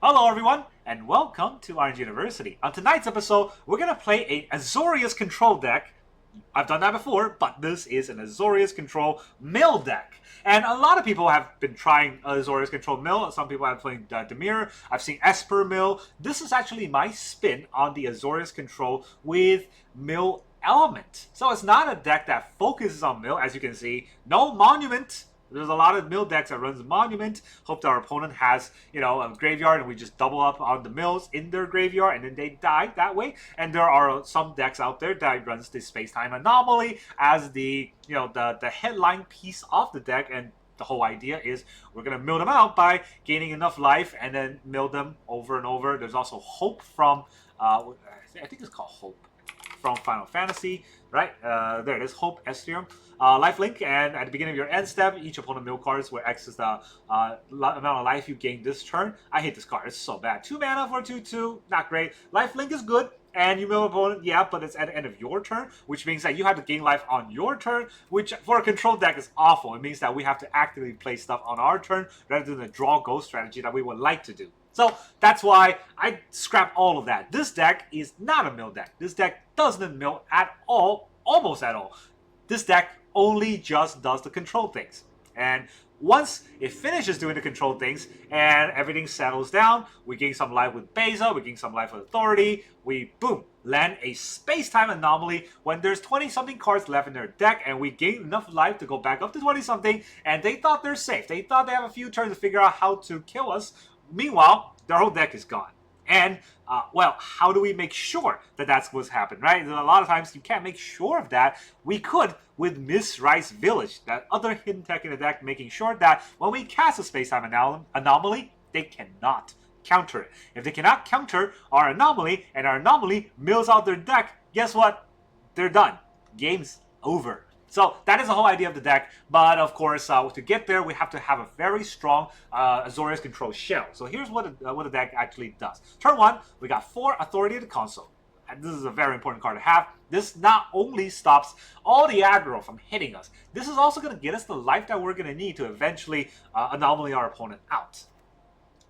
Hello everyone, and welcome to RNG University. On tonight's episode, we're going to play a Azorius Control deck. I've done that before, but this is an Azorius Control mill deck. And a lot of people have been trying Azorius Control mill. Some people have played Demir. I've seen Esper mill. This is actually my spin on the Azorius Control with mill element. So it's not a deck that focuses on mill, as you can see. No monument. There's a lot of mill decks that runs Monument. Hope that our opponent has, a graveyard and we just double up on the mills in their graveyard and then they die that way. And there are some decks out there that runs the Space-Time Anomaly as the headline piece of the deck. And the whole idea is we're going to mill them out by gaining enough life and then mill them over and over. There's also Hope from, I think it's called Hope from Final Fantasy, right? There it is, Hope Estrium. Lifelink, and at the beginning of your end step, each opponent mill cards where X is the amount of life you gain this turn. I hate this card, it's so bad. 2 mana for 2/2, not great. Lifelink is good, and you mill opponent, yeah, but it's at the end of your turn, which means that you have to gain life on your turn, which for a control deck is awful. It means that we have to actively play stuff on our turn rather than the draw go strategy that we would like to do. So that's why I scrap all of that. This deck is not a mill deck. This deck doesn't mill at all, almost at all. This deck only just does the control things. And once it finishes doing the control things and everything settles down, we gain some life with Beza, we gain some life with Authority, we, boom, land a Space-Time Anomaly when there's 20-something cards left in their deck and we gain enough life to go back up to 20-something, and they thought they're safe. They thought they have a few turns to figure out how to kill us. Meanwhile, their whole deck is gone. And, well, how do we make sure that that's what's happened, right? A lot of times you can't make sure of that. We could with Mistrise Village, that other hidden tech in the deck, making sure that when we cast a Space-Time Anomaly, they cannot counter it. If they cannot counter our anomaly, and our anomaly mills out their deck, guess what? They're done. Game's over. So that is the whole idea of the deck, but of course, to get there, we have to have a very strong Azorius Control shell. So here's what the deck actually does. Turn 1, we got 4 Authority to the Consul. And this is a very important card to have. This not only stops all the aggro from hitting us, this is also going to get us the life that we're going to need to eventually anomaly our opponent out.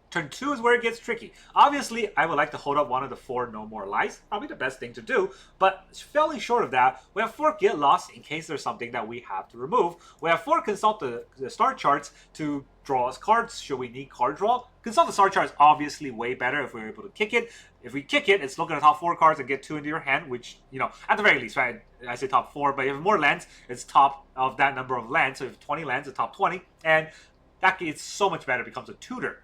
Turn 2 is where it gets tricky. Obviously, I would like to hold up one of the 4 No More Lives. Probably the best thing to do. But falling short of that, we have 4 Get Lost in case there's something that we have to remove. We have 4 Consult the Star Charts to draw us cards should we need card draw. Consult the Star Chart is obviously way better if we're able to kick it. If we kick it, it's look at the top 4 cards and get 2 into your hand, which, at the very least, right? I say top 4, but if you have more lands, it's top of that number of lands. So if 20 lands, it's top 20. And that gets so much better. It becomes a tutor.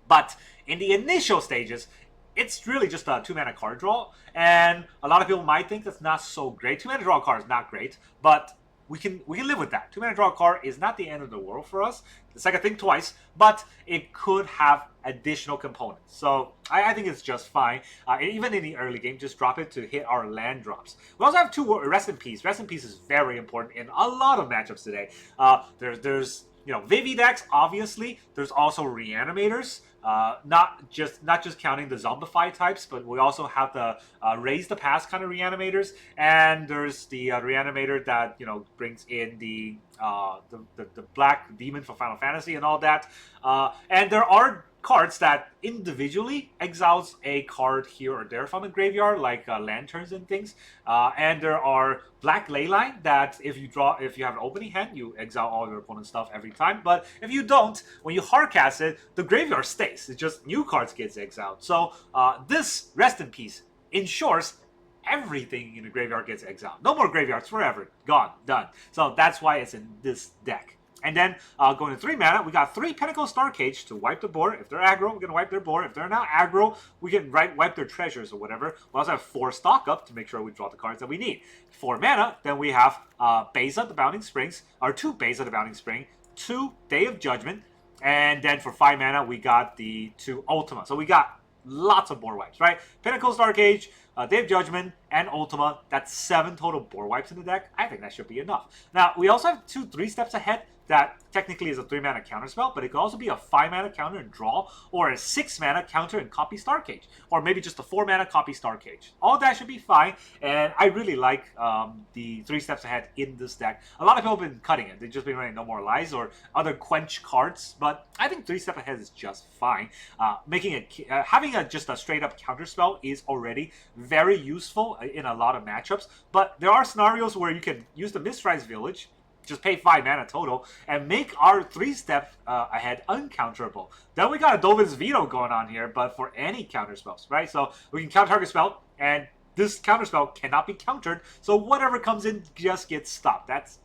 But in the initial stages, it's really just a 2-mana card draw. And a lot of people might think that's not so great. 2-mana draw card is not great, but we can live with that. 2-mana draw card is not the end of the world for us. It's like I think twice, but it could have additional components. So I think it's just fine. Even in the early game, just drop it to hit our land drops. We also have 2 Rest in Peace. Rest in Peace is very important in a lot of matchups today. There's Vivi decks, obviously. There's also Reanimators. Not just counting the Zombify types, but we also have the Raise the Pass kind of Reanimators, and there's the Reanimator that brings in the Black Demon from Final Fantasy and all that. And there are cards that individually exiles a card here or there from the graveyard, like lanterns and things. And there are Black Leyline that if you have an opening hand, you exile all your opponent's stuff every time. But if you don't, when you hardcast it, the graveyard stays. It's just new cards gets exiled. So this Rest in Peace ensures everything in the graveyard gets exiled. No more graveyards forever. Gone. Done. So that's why it's in this deck. And then going to 3 mana, we got 3 Pinnacle Star Cage to wipe the board. If they're aggro, we're going to wipe their board. If they're not aggro, we can wipe their treasures or whatever. We also have 4 Stock Up to make sure we draw the cards that we need. 4 mana, then we have Beza the Bounding Springs, or 2 Beza the Bounding Spring, 2 Day of Judgment, and then for 5 mana, we got the 2 Ultima. So we got lots of board wipes, right? Pinnacle Star Cage, Day of Judgment, and Ultima. That's 7 total board wipes in the deck. I think that should be enough. Now, we also have 2 3 steps ahead that technically is a 3-mana counterspell, but it could also be a 5-mana counter and draw, or a 6-mana counter and copy Star Cage, or maybe just a 4-mana copy Star Cage. All that should be fine, and I really like the 3 steps ahead in this deck. A lot of people have been cutting it. They've just been running No More Lies or other quench cards, but I think 3 step ahead is just fine. Having just a straight-up counterspell is already very useful in a lot of matchups, but there are scenarios where you can use the Mistrise Village, just pay 5 mana total, and make our 3-step ahead uncounterable. Then we got a Dovin's Veto going on here, but for any counterspells, right? So we can counter target spell, and this counterspell cannot be countered, so whatever comes in just gets stopped. That's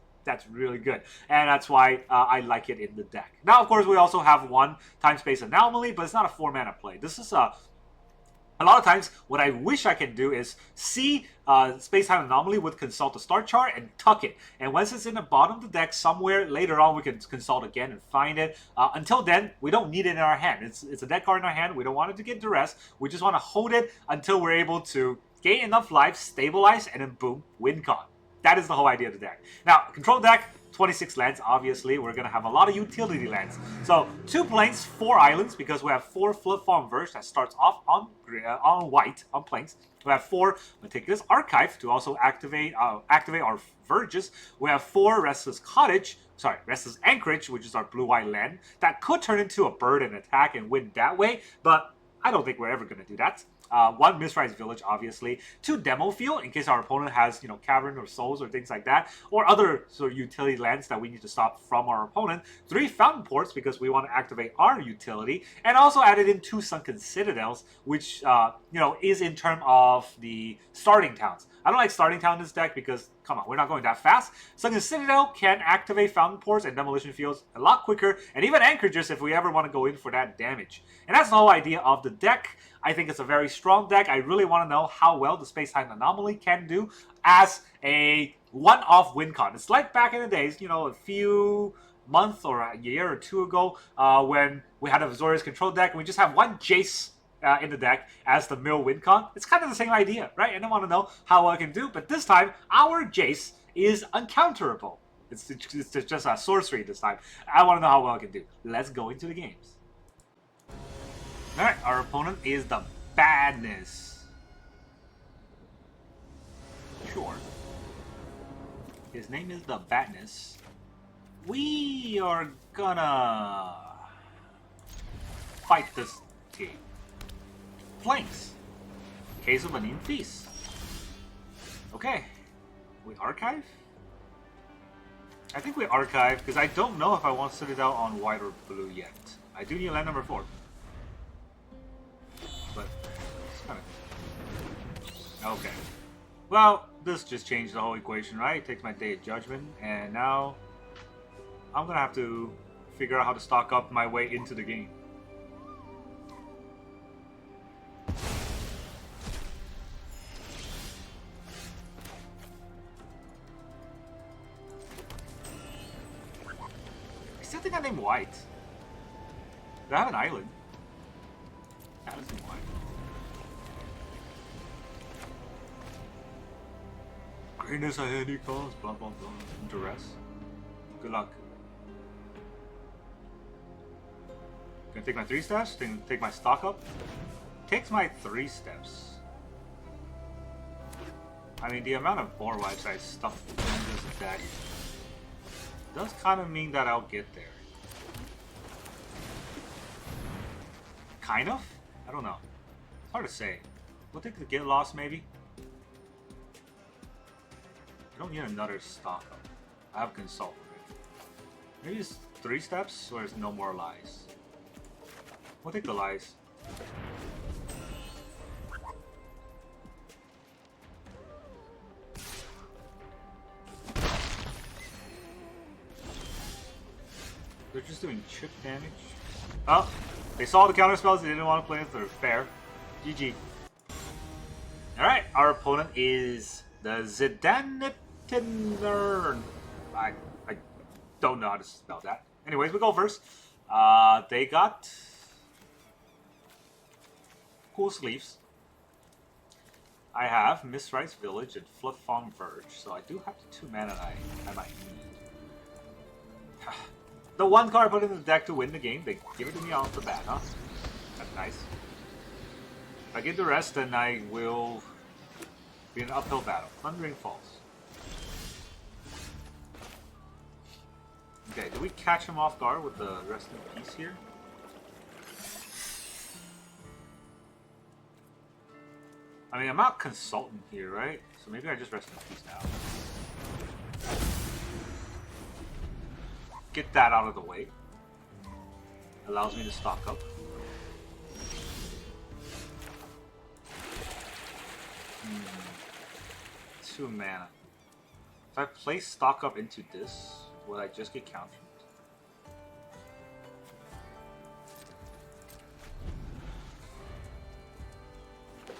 really good, and that's why I like it in the deck. Now, of course, we also have one Time-Space Anomaly, but it's not a 4-mana play. This is a lot of times, what I wish I can do is see Space-Time Anomaly with Consult the Start chart and tuck it. And once it's in the bottom of the deck, somewhere later on, we can consult again and find it. Until then, we don't need it in our hand. It's a deck card in our hand. We don't want it to get duress. We just want to hold it until we're able to gain enough life, stabilize, and then boom, win con. That is the whole idea of the deck. Now, control deck, 26 lands, obviously. We're going to have a lot of utility lands. So, 2 plains, 4 islands, because we have 4 Floodfarm Verge that starts off on white, on plains. We have 4 Meticulous Archive to also activate our Verges. We have 4 Restless Anchorage, which is our blue-white land, that could turn into a bird and attack and win that way, but I don't think we're ever going to do that. 1 Mistrise Village, obviously. 2 Demo Field, in case our opponent has, Cavern or Souls or things like that. Or other sort of utility lands that we need to stop from our opponent. 3 Fountainports, because we want to activate our utility. And also added in 2 Sunken Citadels, which, is in terms of the starting towns. I don't like starting town in this deck because, come on, we're not going that fast. Sunken Citadel can activate Fountainports and Demolition Fields a lot quicker, and even Anchorages if we ever want to go in for that damage. And that's the whole idea of the deck. I think it's a very strong deck. I really want to know how well the Space-Time Anomaly can do as a one-off win con. It's like back in the days, a few months or a year or 2 ago when we had a Azorius Control deck and we just have 1 Jace in the deck as the mill win con. It's kind of the same idea, right? And I want to know how well I can do, but this time our Jace is uncounterable. It's just a sorcery this time. I want to know how well I can do. Let's go into the games. Alright, our opponent is the Badness. Sure. His name is the Badness. We are gonna fight this team. Flanks. Case of Anin Feast. Okay. We archive? I think we archive because I don't know if I want to sit it out on white or blue yet. I do need land number 4. But it's kind of... Okay. Well, this just changed the whole equation, right? It takes my Day of Judgment, and now I'm gonna have to figure out how to stock up my way into the game. I still think I named White. Do I have an island? Yeah, let's name White. Greatness a handy cause, blah blah blah. Duress. Good luck. Gonna take my 3 steps, then take my stock up. Takes my 3 steps. I mean, the amount of board wipes I stuffed in this deck does kind of mean that I'll get there. Kind of? I don't know. It's hard to say. We'll take the get lost maybe. I don't need another stock up. I have consult already. Maybe it's 3 steps or it's no more lies. We'll take the lies. They're just doing chip damage. Oh, they saw the counterspells, they didn't want to play it, they're fair. GG. Alright, our opponent is the Zedanitiner. I don't know how to spell that. Anyways, we go first. They got cool sleeves. I have Mistrise Village and Floodfarm Verge, so I do have the 2 mana I might need. The 1 card I put in the deck to win the game, they give it to me off the bat, huh? That's nice. If I get the rest, then I will be in an uphill battle. Thundering Falls. Okay, do we catch him off guard with the rest in peace here? I mean, I'm not consultant here, right? So maybe I just rest in peace now. Get that out of the way. Allows me to stock up. Two mana. If I place stock up into this, will I just get countered?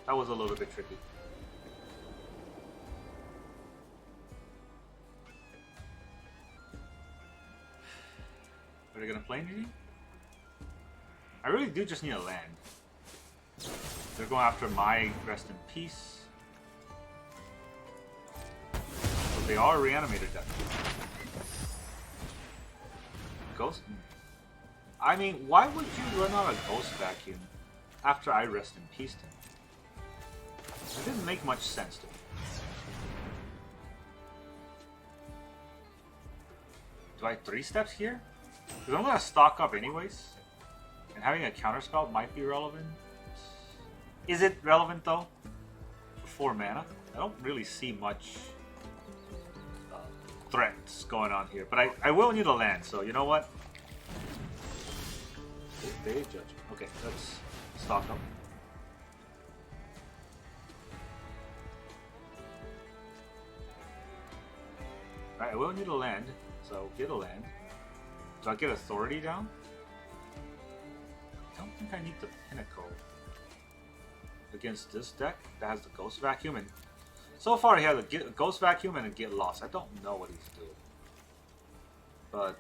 That was a little bit tricky. Are they gonna play anything? I really do just need a land. They're going after my rest in peace. So they are reanimated deck. Ghost? I mean, why would you run out of Ghost Vacuum after I rest in peace him? It didn't make much sense to me. Do I 3 steps here? Because I'm going to stock up anyways. And having a counterspell might be relevant. Is it relevant though? For 4 mana? I don't really see much threats going on here. But I will need a land, so you know what? Day of Judgment. Okay, let's stock up. Alright, I will need a land, so get a land. Do I get authority down? I don't think I need the Pinnacle against this deck that has the Ghost Vacuum, and so far he has a Ghost Vacuum and a Get Lost. I don't know what he's doing, but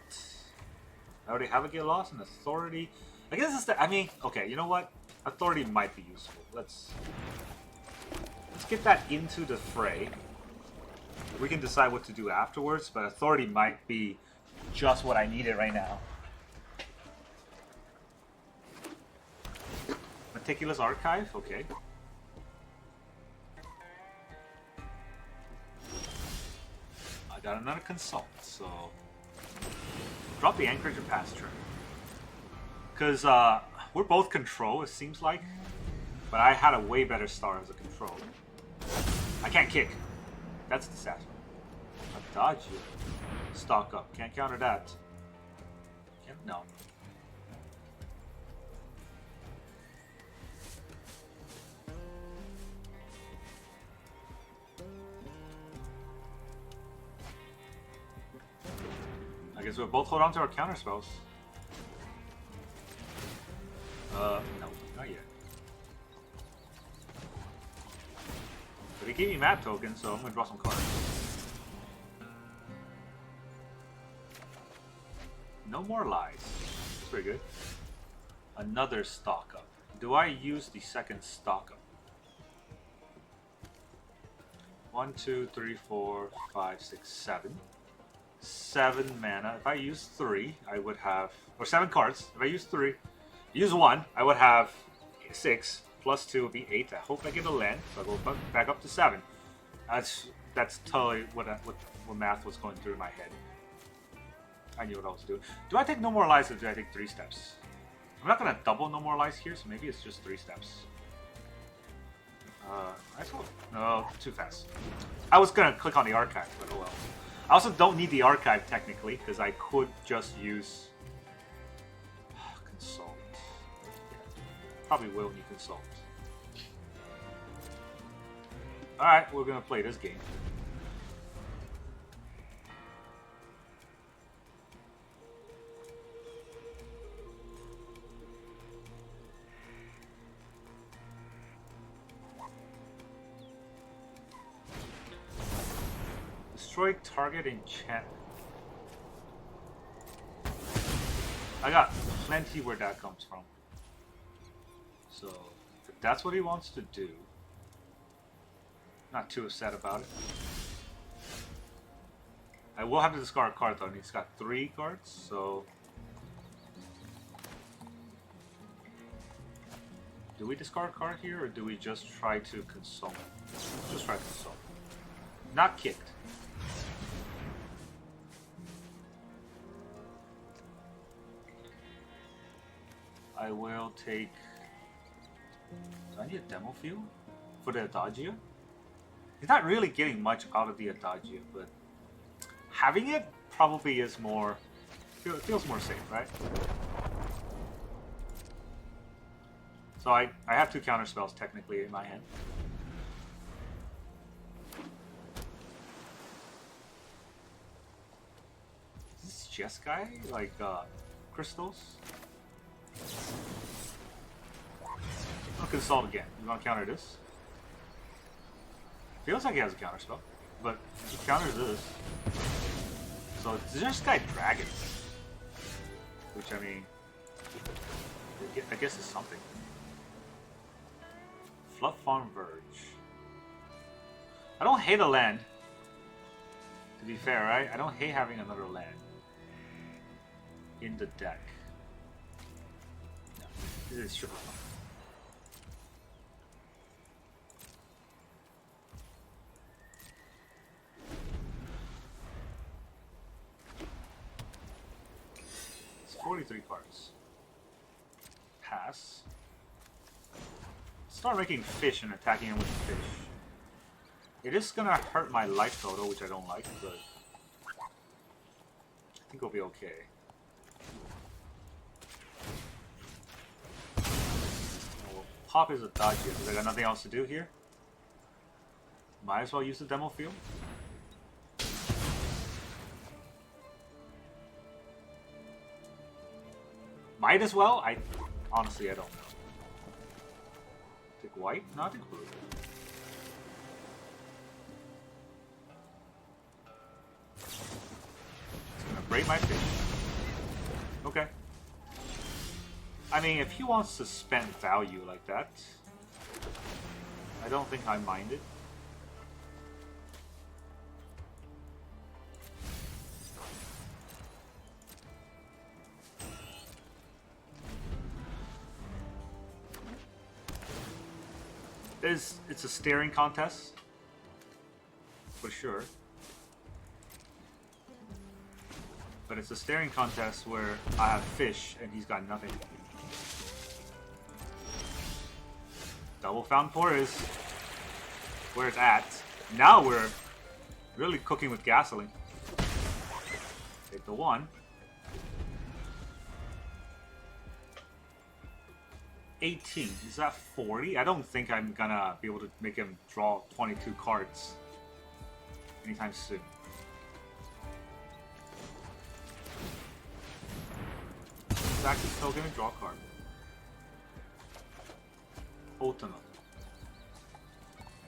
I already have a Get Lost and authority. I guess it's the. I mean, okay, you know what? Authority might be useful. Let's get that into the fray. We can decide what to do afterwards, but authority might be just what I needed right now. Meticulous Archive, okay. I got another Consult, so drop the Anchorage and pass turn. Because we're both control, it seems like, but I had a way better start as a control. I can't kick. That's the sad one. I dodge you. Stock up. Can't counter that. Can't, no. I guess we'll both hold on to our counterspells. No, not yet. But he gave me map tokens, so I'm gonna draw some cards. No more lies. That's pretty good. Another stock up. Do I use the second stock up? 1, 2, 3, 4, 5, 6, 7. 7 mana. If I use 3, I would have, or 7 cards. If I use 3, use 1, I would have 6. Plus 2 would be 8. I hope I get a land, so I go back up to 7. That's totally what math was going through my head. I knew what I was doing. Do I take no more lives or do I take 3 steps? I'm not gonna double no more lives here, so maybe it's just 3 steps. I thought no, too fast. I was gonna click on the archive, but oh well. I also don't need the archive technically, because I could just use Consult. Probably will need Consult. Alright, we're gonna play this game. Destroy target enchantment. I got plenty where that comes from. So, if that's what he wants to do, Not too upset about it. I will have to discard a card though, and he's got 3 cards, so... Do we discard a card here, or do we just try to console? Just try to console. Not kicked. I will take... Do I need a demo field for the Adagio? He's not really getting much out of the Adagio, but having it probably is more... feels more safe, right? So I have 2 counterspells technically in my hand. Is this chess guy? Like, crystals? I'll consult again. You want to counter this? Feels like he has a counterspell, but he counters this. So it's just guy dragons. Which, I mean, I guess is something. Floodfarm Verge. I don't hate a land. To be fair, right? I don't hate having another land in the deck. No, this is super fun. It's 43 cards. Pass. Start making fish and attacking him with fish. It is gonna hurt my life total, which I don't like, but I think we'll be okay. We'll pop his Adagio because I got nothing else to do here. Might as well use the demo field. Might as well? Honestly, I don't know. Take white? Not take blue. It's gonna break my fish. Okay. I mean, if he wants to spend value like that, I don't think I mind it. It's a staring contest, for sure. But it's a staring contest where I have fish and he's got nothing. Double Fountainport is where it's at. Now we're really cooking with gasoline. Take the 1. 18. Is that 40? I don't think I'm gonna be able to make him draw 22 cards anytime soon. He's actually still gonna draw a card. Ultima.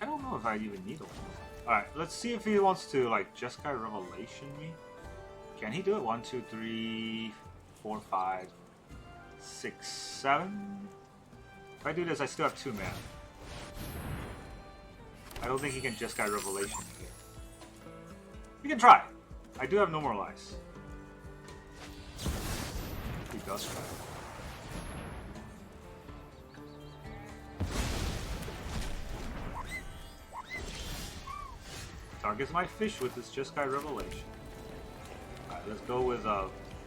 I don't know if I even need Ultima. Alright, let's see if he wants to, like, Jeskai Revelation me. Can he do it? 1, 2, 3, 4, 5, 6, 7? If I do this, I still have 2 mana. I don't think he can Jeskai Revelation here. We can try. I do have no more lives. He does try. Targets my fish with this Jeskai Revelation. Alright, let's go with,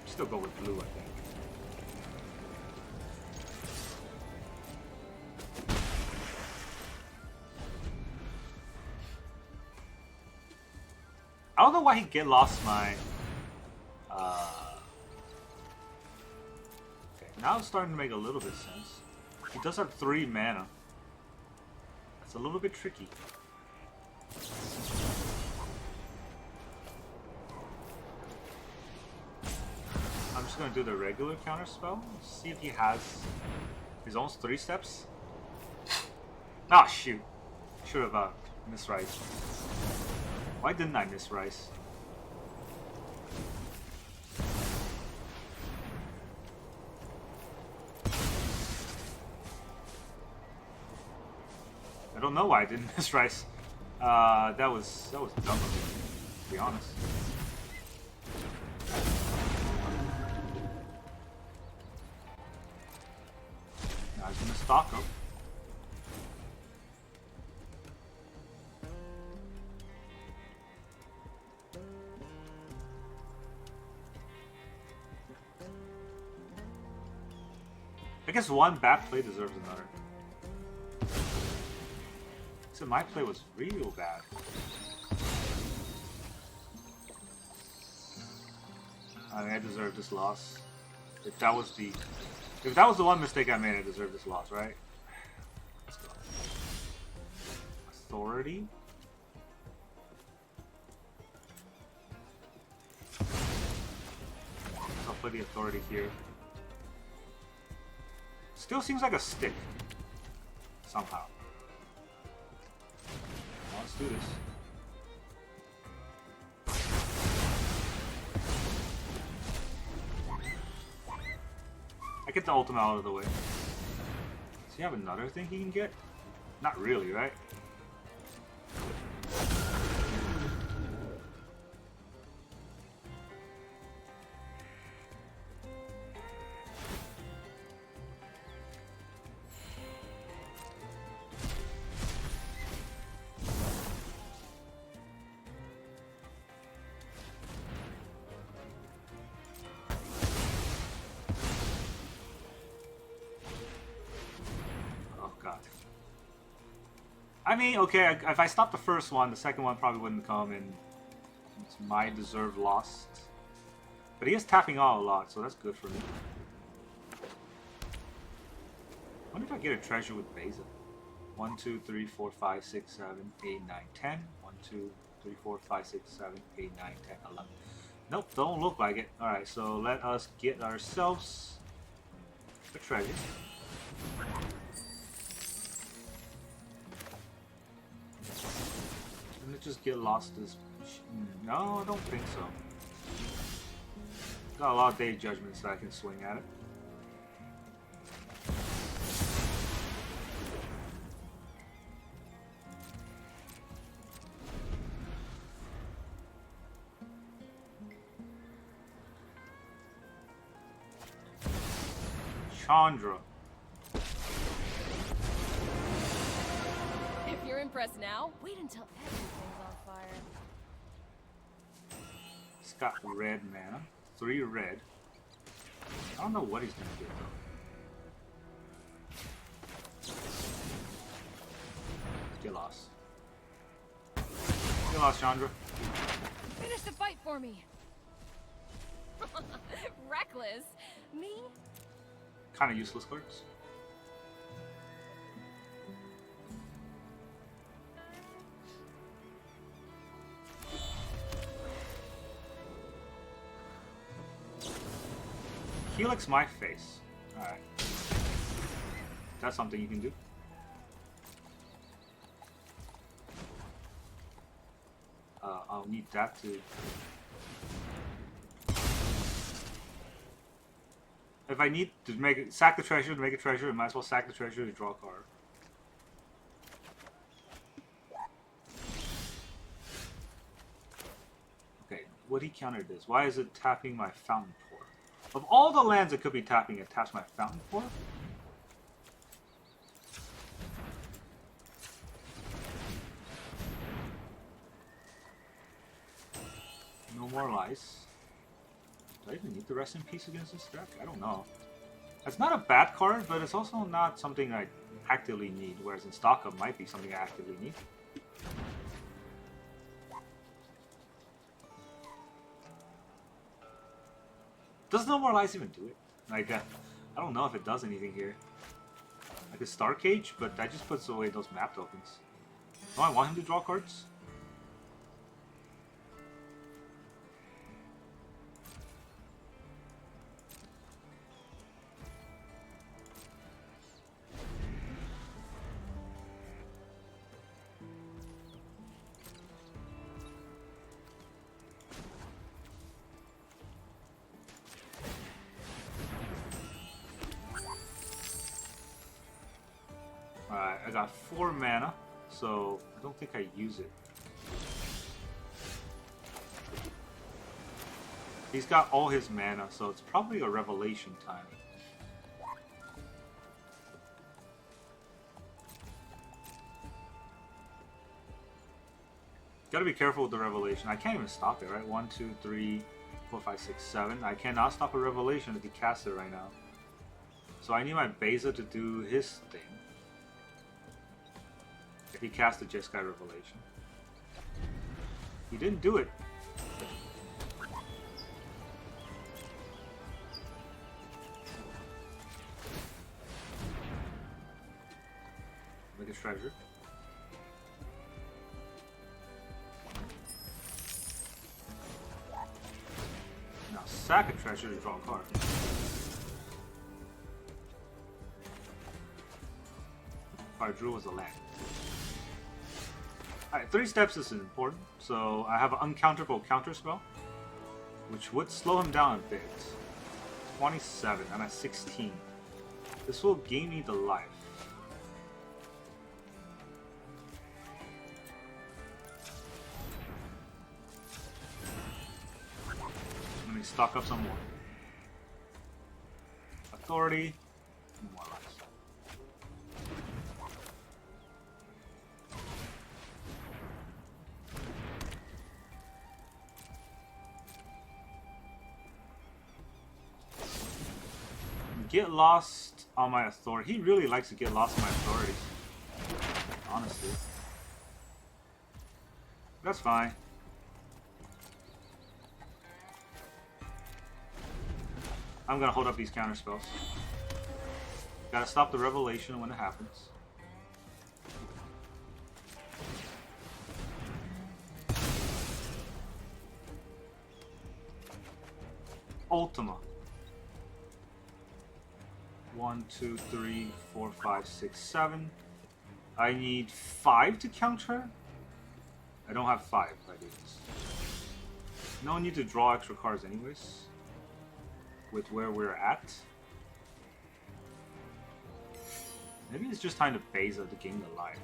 still go with blue, I think. I don't know why he lost my... Okay, now it's starting to make a little bit of sense. He does have 3 mana. That's a little bit tricky. I'm just going to do the regular counterspell. See if he has his own 3 steps. Ah, shoot. Should have Mistrise. Why didn't I Mistrise? I don't know why I didn't Mistrise. That was dumb of me, to be honest. Now he's gonna stock up. I guess one bad play deserves another. So my play was real bad. I mean, I deserve this loss. If that was the one mistake I made, I deserve this loss, right? Let's go. Authority. I'll put the authority here. Still seems like a stick. Somehow. Well, let's do this. I get the ultimate out of the way. Does he have another thing he can get? Not really, right? I mean, okay, if I stop the first one, the second one probably wouldn't come, and it's my deserved loss. But he is tapping out a lot, so that's good for me. I wonder if I get a treasure with Beza. 1, 2, 3, 4, 5, 6, 7, 8, 9, 10. 1, 2, 3, 4, 5, 6, 7, 8, 9, 10, 11. Nope, don't look like it. Alright, so let us get ourselves a treasure. Just get lost this. No, I don't think so. Got a lot of day judgments that I can swing at it. Chandra. If you're impressed now, wait until everything's on fire. He's got red mana. 3 red. I don't know what he's gonna get though. Get lost. Get lost, Chandra. Finish the fight for me. Reckless. Me? Kind of useless cards. Helix my face. Alright. That's something you can do. I'll need that to... If I need to sack the treasure to make a treasure, I might as well sack the treasure to draw a card. Okay, would he counter this? Why is it tapping my Fountainport? Of all the lands it could be tapping, it taps my Fountainport? No more lice. Do I even need the Rest in Peace against this deck? I don't know. It's not a bad card, but it's also not something I actively need, whereas in Stock Up might be something I actively need. Does No More Lies even do it? Like, I don't know if it does anything here. Like a Star Cage, but that just puts away those map tokens. Do I want him to draw cards? Alright, I got 4 mana. so I don't think I use it. He's got all his mana, so it's probably a revelation time. Gotta be careful with the revelation. I can't even stop it, right? 1, 2, 3, 4, 5, 6, 7. I cannot stop a revelation if he casts it right now. So I need my Beza to do his thing. If he casts the Jeskai revelation. He didn't do it. Make a treasure. Now sack a treasure to draw a card. Card drew was a land. Alright, 3 steps is important. So I have an uncounterable counterspell, which would slow him down a bit. 27, I'm at 16. This will gain me the life. Let me stock up some more. Authority, more life. Get lost on my authority. He really likes to get lost on my authorities. Honestly. That's fine. I'm gonna hold up these counterspells. Gotta stop the revelation when it happens. Ultima. 1, 2, 3, 4, 5, 6, 7. I need 5 to counter. I don't have 5 if I do this. No need to draw extra cards anyways. With where we're at. Maybe it's just time to Beza to gain the life.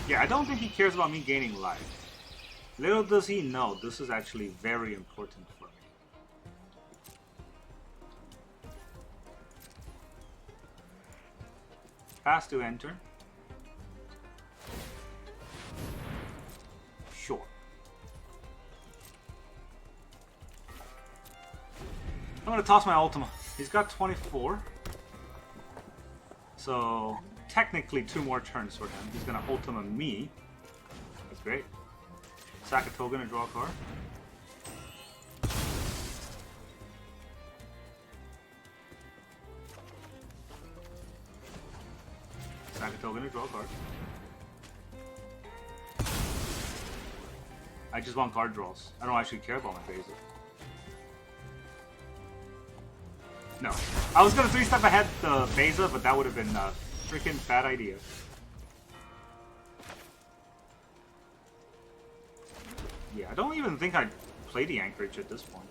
Yeah, I don't think he cares about me gaining life. Little does he know, this is actually very important for me. Pass to enter. Sure. I'm gonna toss my Ultima. He's got 24. So technically 2 more turns for him. He's gonna Ultima me. That's great. Sack a token and draw a card. Sack a token and draw a card. I just want card draws. I don't actually care about my Beza. No. I was gonna 3-step ahead the Beza, but that would have been a freaking bad idea. Yeah, I don't even think I'd play the Anchorage at this point.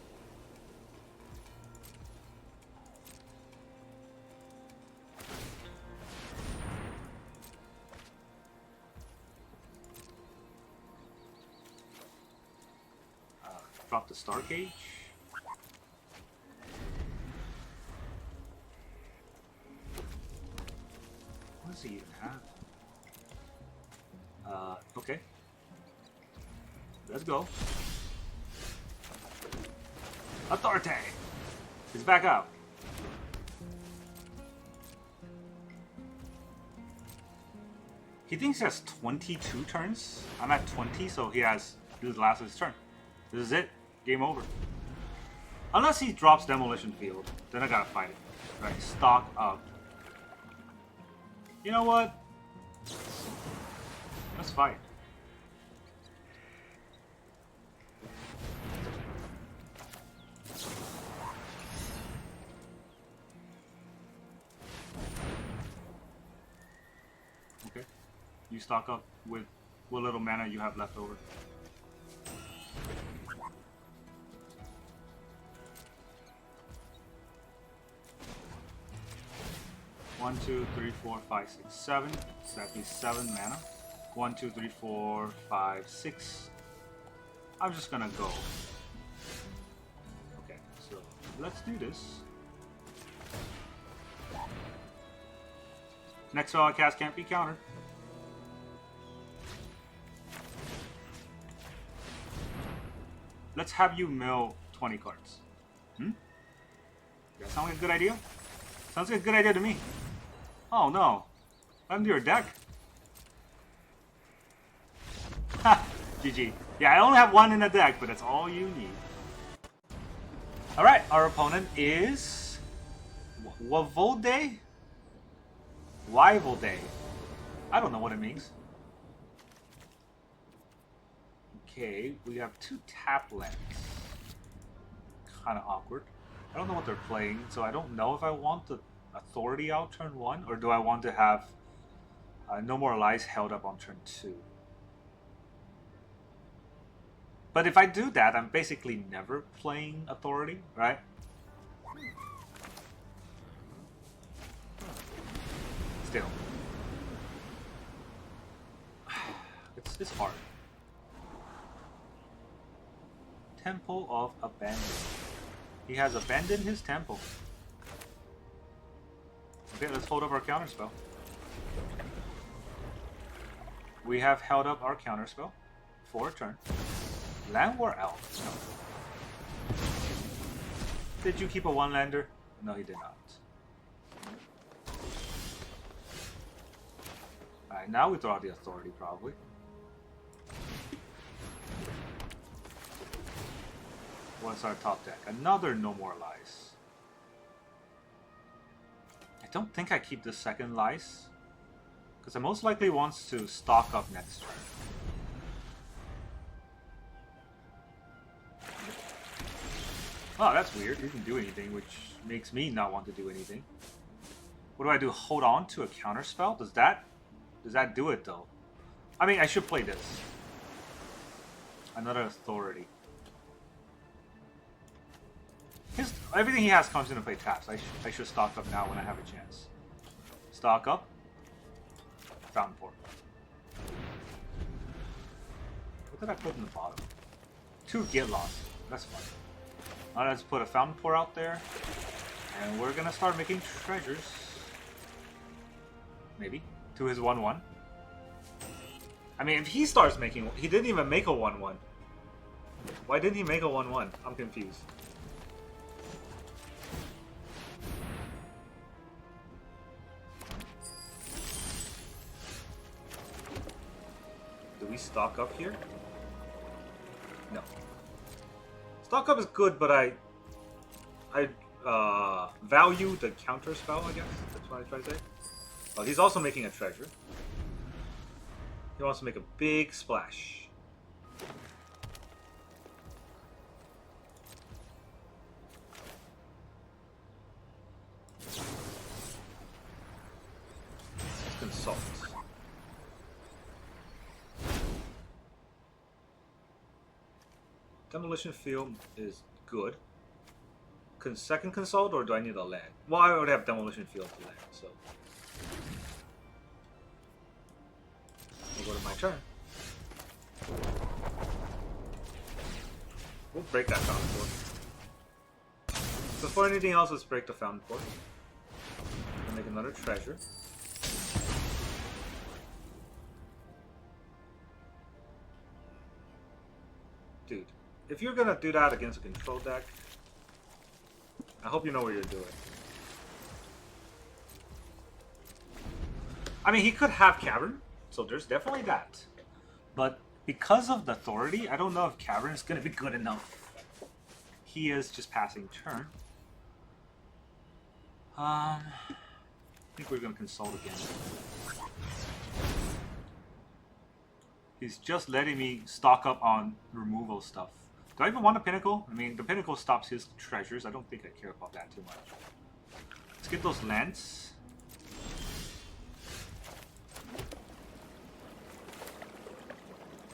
Drop the Star Cage. What does he even have? Okay. Let's go. Authority! He's back up. He thinks he has 22 turns. I'm at 20, so he has this last of his turn. This is it. Game over. Unless he drops Demolition Field, then I gotta fight it. Right, stock up. You know what? Let's fight. Okay. You stock up with what little mana you have left over. 1, 2, 3, 4, 5, 6, 7. So that'd be 7 mana. 1, 2, 3, 4, 5, 6. I'm just gonna go. Okay, so let's do this. Next spell I cast can't be countered. Let's have you mill 20 cards. Hmm? Does that sound like a good idea? Sounds like a good idea to me. Oh no. Under your deck? Ha! GG. Yeah, I only have one in the deck, but that's all you need. Alright, our opponent is... Wavolde? Wyvolde. I don't know what it means. Okay, we have 2 tap lands. Kind of awkward. I don't know what they're playing, so I don't know if I want the Authority out turn 1, or do I want to have No More Lies held up on turn 2. But if I do that, I'm basically never playing Authority, right? Still. It's hard. Temple of Abandon. He has abandoned his temple. Okay, let's hold up our counterspell. We have held up our counterspell for a turn. Land War Elf. Did you keep a 1-lander? No, he did not. Alright, now we throw out the Authority, probably. What's our top deck? Another No More Lies. I don't think I keep the second Lies, because I most likely wants to stock up next turn. Oh, that's weird. He didn't do anything, which makes me not want to do anything. What do I do? Hold on to a counterspell? Does that do it though? I mean, I should play this. Another Authority. Everything he has comes into play taps. I should stock up now when I have a chance. Stock up. Fountainport. What did I put in the bottom? 2 get lost. That's fine. Now let's put a Fountainport out there. And we're gonna start making treasures. Maybe. To his 1-1. I mean, if he starts making... He didn't even make a 1-1. Why didn't he make a 1-1? I'm confused. Do we stock up here? No. Stock up is good, but I value the counter spell, I guess. That's what I try to say. Oh, he's also making a treasure. He wants to make a big splash. Let's consult. Demolition Field is good. Second consult, or do I need a land? Well, I already have Demolition Field to land, so... We'll go to my turn. We'll break that Fountainport. Before anything else, let's break the Fountainport. And make another treasure. Dude, if you're gonna do that against a control deck, I hope you know what you're doing. I mean, he could have Cavern, so there's definitely that. But because of the Authority, I don't know if Cavern is going to be good enough. He is just passing turn. I think we're going to consult again. He's just letting me stock up on removal stuff. Do I even want a Pinnacle? I mean, the Pinnacle stops his treasures. I don't think I care about that too much. Let's get those lands.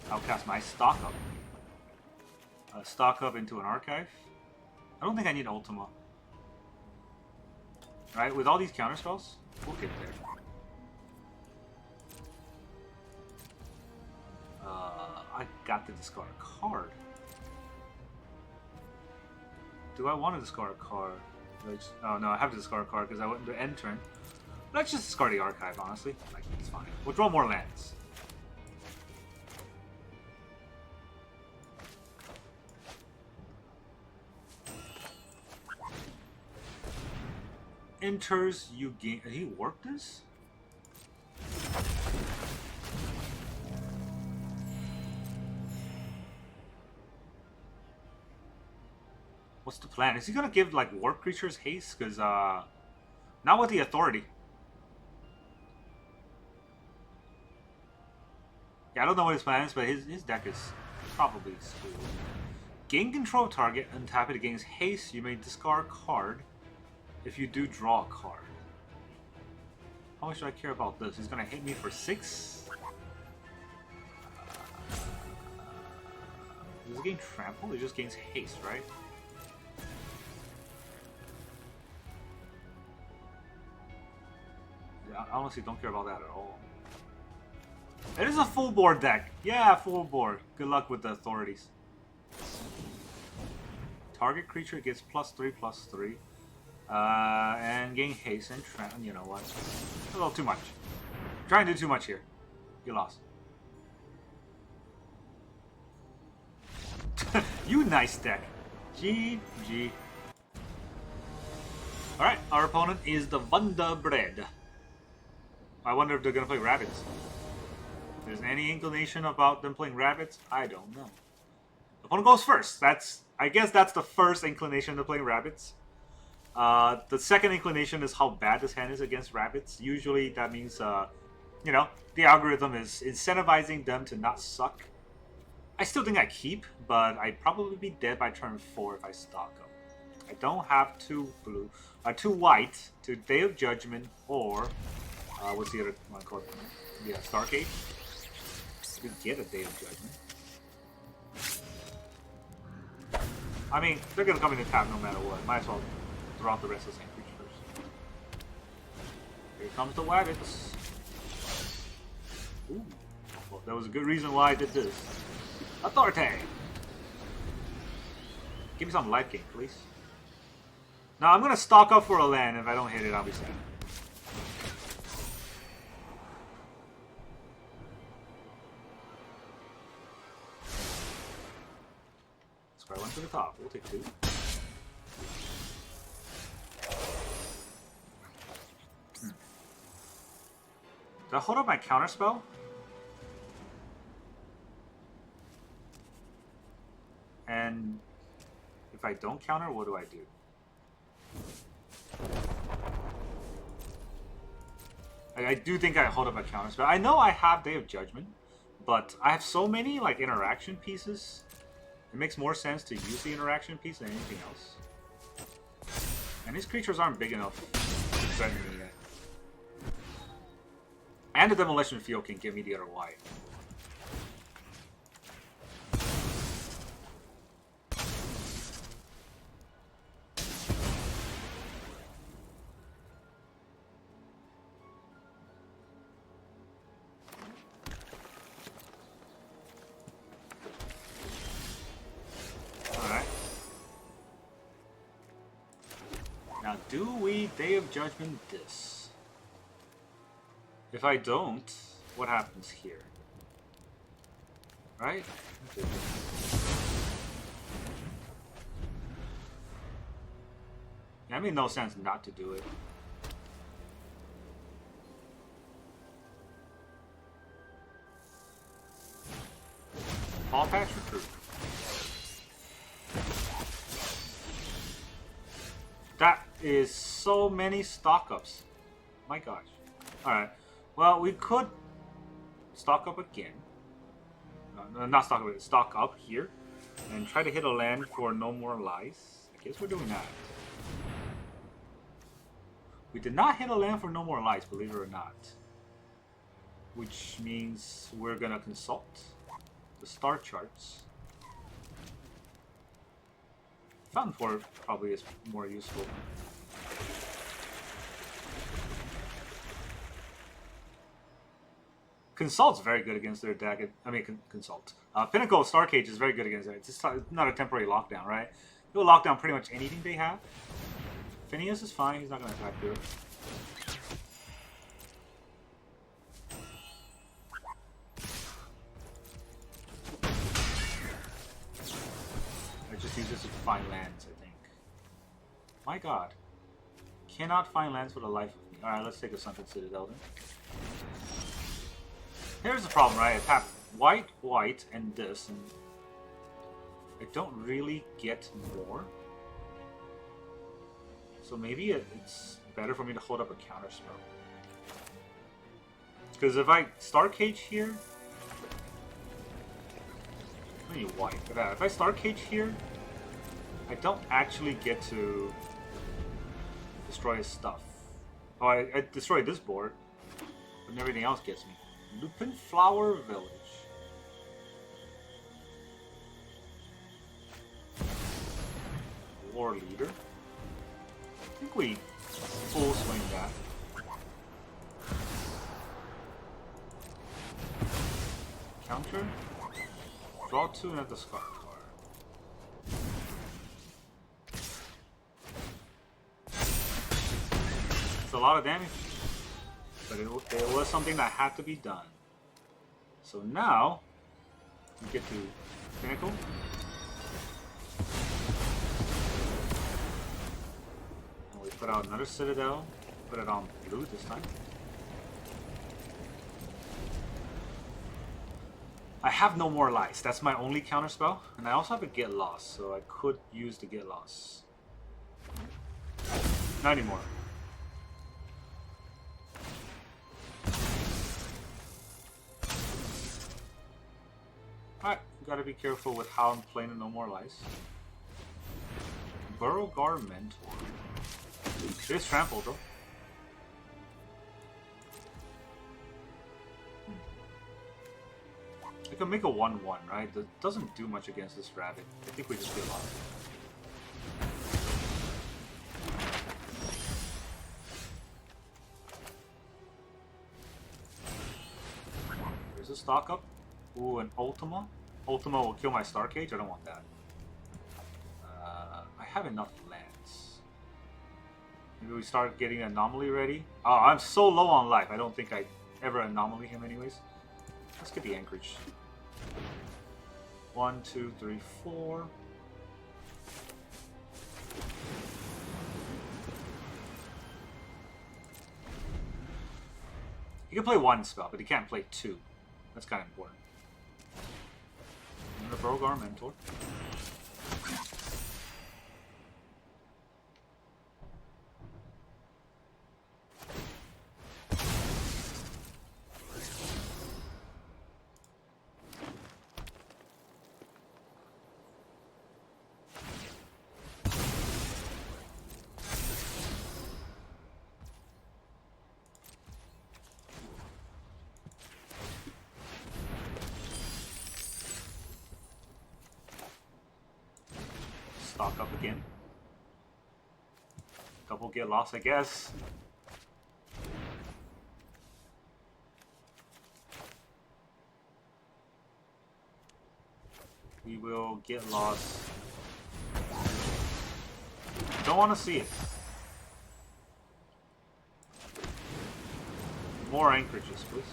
I'll cast my stock up. Stock up into an archive. I don't think I need Ultima. Right? With all these counterspells, We'll get there. I got to discard a card. Do I want to discard a card? Oh no, I have to discard a card because I went into end turn. Let's just discard the archive, honestly. Like, it's fine. We'll draw more lands. Enters, you gain. Did he work this? What's the plan? Is he gonna give like warp creatures haste? Cause not with the authority. Yeah, I don't know what his plan is, but his deck is probably screwed. Gain control of target, untap it, gains haste. You may discard a card. If you do, draw a card. How much do I care about this? He's gonna hit me for 6. Does it gain trample? It just gains haste, right? Yeah, I honestly don't care about that at all. It is a full board deck. Yeah, full board. Good luck with the authorities. Target creature gets +3/+3. And gain haste and trample. You know what? A little too much. I'm trying to do too much here. You lost. You nice deck. GG. Alright, our opponent is the Wonder Bread. I wonder if they're gonna play rabbits. If there's any inclination about them playing rabbits, I don't know. The opponent goes first. I guess that's the first inclination to play rabbits. The second inclination is how bad this hand is against rabbits. Usually that means, you know, the algorithm is incentivizing them to not suck. I still think I keep, but I'd probably be dead by turn 4 if I stock up. I don't have two white to Day of Judgment or, what's the other one called? Yeah, Stargate. You get a Day of Judgment. I mean, they're gonna come in and tap no matter what. Might as well throw out the rest of the same creatures. Here comes the rabbits. Ooh. Well, that was a good reason why I did this. Authority! Give me some life gain, please. Now, I'm gonna stock up for a land. If I don't hit it, I'll be sad. Square one to the top. We'll take 2. Do I hold up my counterspell? And if I don't counter, what do I do? I do think I hold up a counterspell. I know I have Day of Judgment, but I have so many like interaction pieces. It makes more sense to use the interaction piece than anything else. And these creatures aren't big enough to threaten me yet. And the Demolition Field can give me the other white. Alright. Now, do we Day of Judgment this? If I don't, what happens here? Right? Yeah, I mean, no sense not to do it. All patch recruit. That is so many stock ups. My gosh. Alright. Well, we could stock up again. Not stock up, stock up here. And try to hit a land for No More Lies. I guess we're doing that. We did not hit a land for No More Lies, believe it or not. Which means we're gonna consult the star charts. Fountainport probably is more useful. Consult's very good against their deck. Consult. Pinnacle Starcage is very good against it. It's just not a temporary lockdown, right? It will lock down pretty much anything they have. Phineas is fine. He's not going to attack through it. I just use this to find lands, I think. My god. Cannot find lands for the life of me. Alright, let's take a Sunken Citadel then. Here's the problem, right? I tap white, white, and this, and I don't really get more. So maybe it's better for me to hold up a counterspell. Because if I Starcage here, I need white for that. If I Starcage here, I don't actually get to destroy his stuff. Oh, I destroyed this board, but everything else gets me. Lupin Flower Village. War Leader. I think we full swing that. Counter. Draw 2 and have the Scar card. It's a lot of damage. But it was something that had to be done. So now, we get to Pinnacle. And we put out another Citadel. Put it on blue this time. I have no more lights. That's my only counterspell. And I also have a Get Lost, so I could use the Get Lost. Not anymore. Alright, gotta be careful with how I'm playing the No More Lies. Burrowgar Mentor. It is trampled though. I can make a 1-1, right? That doesn't do much against this rabbit. I think we just get lost. There's a stock up. Ooh, an Ultima. Ultima will kill my Starcage. I don't want that. I have enough lands. Maybe we start getting Anomaly ready. Oh, I'm so low on life. I don't think I ever Anomaly him anyways. Let's get the Anchorage. 1, 2, 3, 4. He can play 1 spell, but he can't play 2. That's kind of important. I'm gonna Burrowgar Mentor. Stock up again. Double Get Lost, I guess. We will get lost. Don't want to see it. More anchorages, please.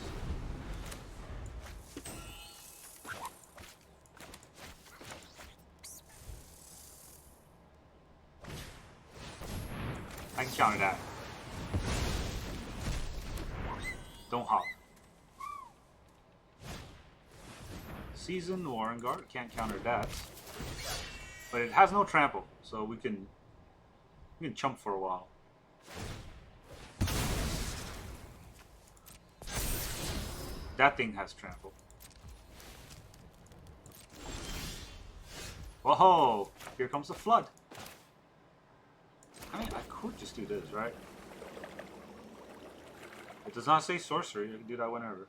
I can counter that. Don't hop. Seasoned Warren-Guard, can't counter that. But it has no trample, so we can chump for a while. That thing has trample. Whoa! Here comes the flood. I mean, I could just do this, right? It does not say sorcery. I can do that whenever.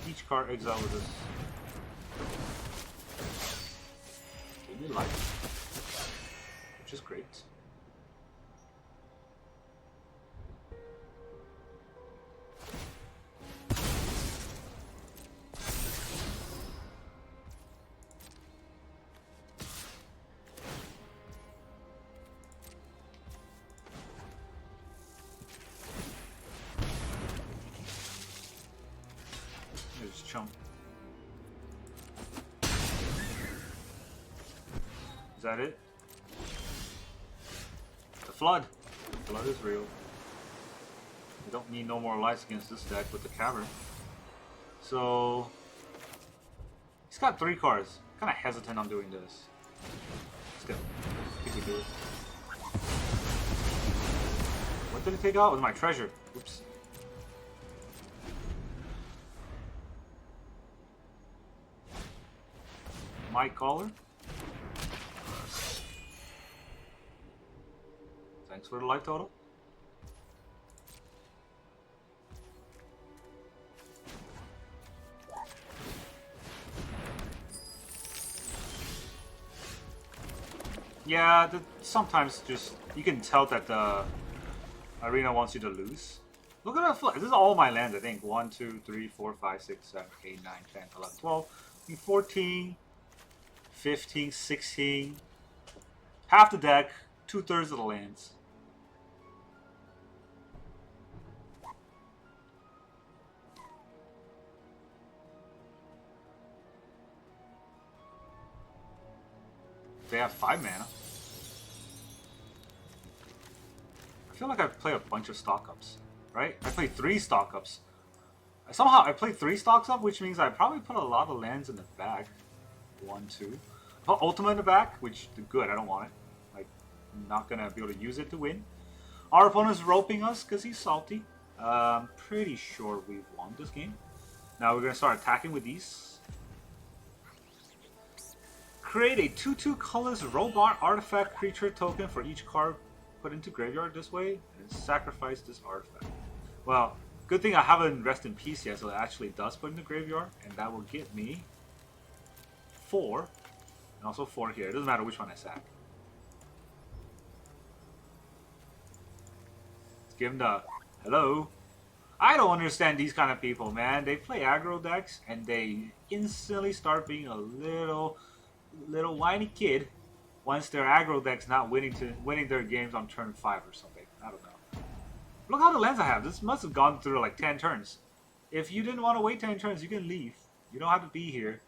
Each card exile with this. really like, which is great. Just chump. Is that it? The flood. The flood is real. We don't need no more lights against this deck with the cavern. So he's got 3 cards. Kind of hesitant on doing this. Let's go. I think we do it. What did it take out? It was my treasure. Oops. My caller. Thanks for the life total. Yeah, sometimes just you can tell that the arena wants you to lose. Look at that flood. This is all my lands, I think. 1, 2, 3, 4, 5, 6, 7, 8, 9, 10, 11, 12, 14, 15, 16. Half the deck, 2/3 of the lands. They have 5 mana. I feel like I play a bunch of stock ups, right? I play 3 stock ups. Somehow I played 3 stocks up, which means I probably put a lot of lands in the back. 1, 2. I put Ultima in the back, which is good. I don't want it. Like, I'm not gonna be able to use it to win. Our opponent's roping us because he's salty. I'm pretty sure we've won this game. Now we're gonna start attacking with these. Create a 2/2 colorless robot artifact creature token for each card put into graveyard this way, and sacrifice this artifact. Well, good thing I haven't rest in peace yet, so it actually does put in the graveyard, and that will give me 4, and also 4 here. It doesn't matter which one I sack. Let's give him the hello. I don't understand these kind of people, man. They play aggro decks, and they instantly start being a little whiny kid once their aggro deck's not winning their games on turn 5 or something. I don't know. Look how the lands I have. This must have gone through like 10 turns. If you didn't want to wait 10 turns, you can leave. You don't have to be here.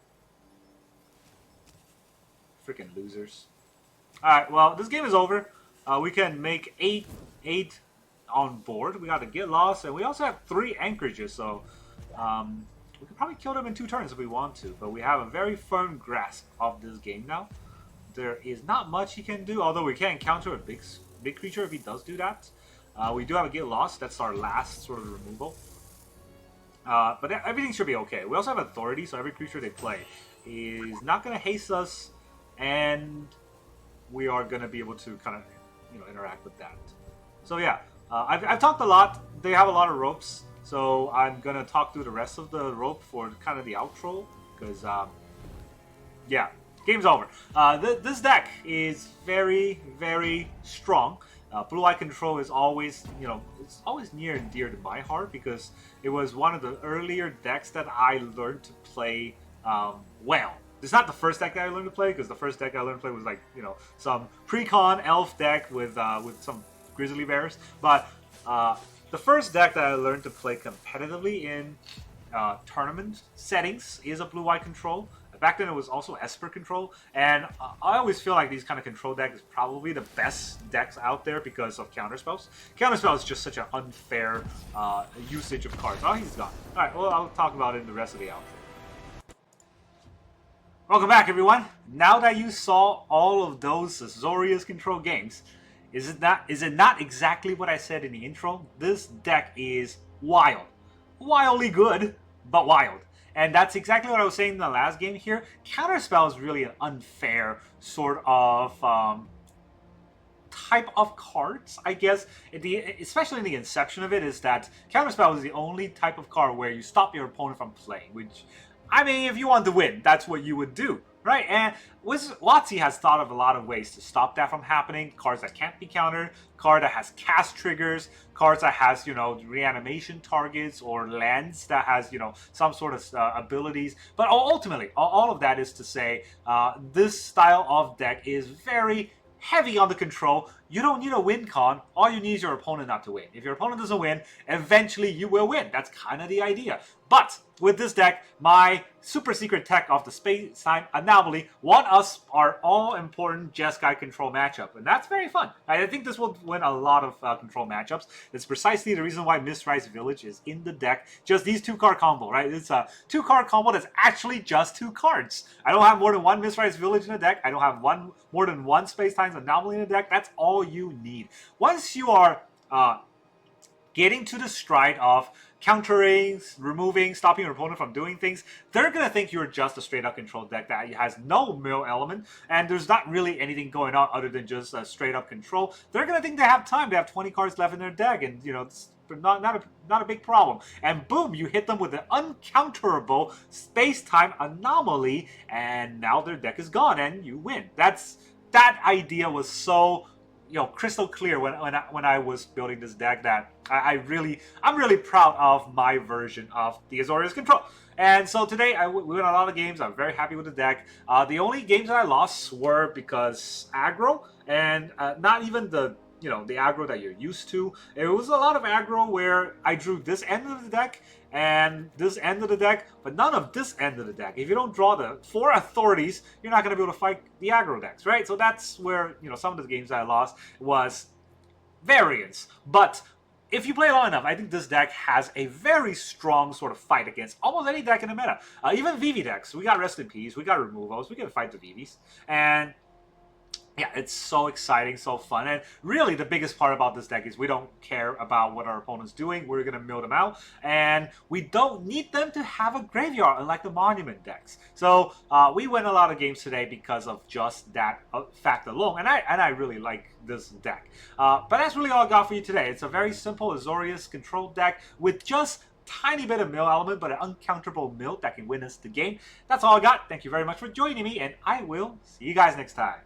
Freaking losers. Alright, well, this game is over. We can make 8 on board. We got to get lost, and we also have 3 anchorages, so we could probably kill them in 2 turns if we want to, but we have a very firm grasp of this game now. There is not much he can do, although we can counter a big creature if he does do that. We do have a get lost. That's our last sort of removal. But everything should be okay. We also have authority, so every creature they play is not going to haste us, and we are going to be able to kind of interact with that. So yeah, I've talked a lot. They have a lot of ropes. So I'm going to talk through the rest of the rope for kind of the outro, because, yeah, game's over. This deck is very, very strong. Blue-Eye Control is always, it's always near and dear to my heart, because it was one of the earlier decks that I learned to play well. It's not the first deck that I learned to play, because the first deck I learned to play was like, some pre-con elf deck with some grizzly bears, but the first deck that I learned to play competitively in tournament settings is a Blue-Eye Control. Back then it was also Esper Control, and I always feel like these kind of control decks is probably the best decks out there because of counterspells. Counterspell is just such an unfair usage of cards. Oh, he's gone. Alright, well, I'll talk about it in the rest of the outro. Welcome back, everyone. Now that you saw all of those Azorius Control games, is it not exactly what I said in the intro? This deck is wild. Wildly good, but wild. And that's exactly what I was saying in the last game here. Counterspell is really an unfair sort of type of cards, I guess. Especially in the inception of it, is that Counterspell is the only type of card where you stop your opponent from playing, which I mean, if you want to win, that's what you would do, right? And WotC has thought of a lot of ways to stop that from happening. Cards that can't be countered, card that has cast triggers, cards that has, you know, reanimation targets, or lands that has, you know, some sort of abilities. But ultimately, all of that is to say, this style of deck is very heavy on the control. You don't need a win con. All you need is your opponent not to win. If your opponent doesn't win, eventually you will win. That's kind of the idea. But with this deck, my super secret tech of the Space-Time Anomaly won us our all-important Jeskai control matchup. And that's very fun. I think this will win a lot of control matchups. It's precisely the reason why Mistrise Village is in the deck. Just these 2-card combo, right? It's a 2-card combo that's actually just 2 cards. I don't have more than 1 Mistrise Village in the deck. I don't have more than 1 Space-Time Anomaly in the deck. That's all you need. Once you are getting to the stride of countering, removing, stopping your opponent from doing things, they're going to think you're just a straight-up control deck that has no mill element, and there's not really anything going on other than just straight-up control. They're going to think they have time. They have 20 cards left in their deck, and, you know, it's not a big problem. And boom, you hit them with an uncounterable Space-Time Anomaly, and now their deck is gone, and you win. That idea was so, you know, crystal clear when I was building this deck that I'm really proud of my version of the Azorius Control. And so today we won a lot of games. I'm very happy with the deck. The only games that I lost were because aggro, and not even the, you know, the aggro that you're used to. It was a lot of aggro where I drew this end of the deck and this end of the deck, but none of this end of the deck. If you don't draw the 4 authorities, you're not going to be able to fight the aggro decks, right? So that's where, you know, some of the games I lost was variance. But if you play long enough, I think this deck has a very strong sort of fight against almost any deck in the meta. Even VV decks. We got Rest in Peace, we got Removals, we can fight the VVs. And yeah, it's so exciting, so fun. And really, the biggest part about this deck is we don't care about what our opponent's doing. We're going to mill them out. And we don't need them to have a graveyard, unlike the Monument decks. So we win a lot of games today because of just that fact alone. And I really like this deck. But that's really all I got for you today. It's a very simple Azorius Control deck with just tiny bit of mill element, but an uncounterable mill that can win us the game. That's all I got. Thank you very much for joining me, and I will see you guys next time.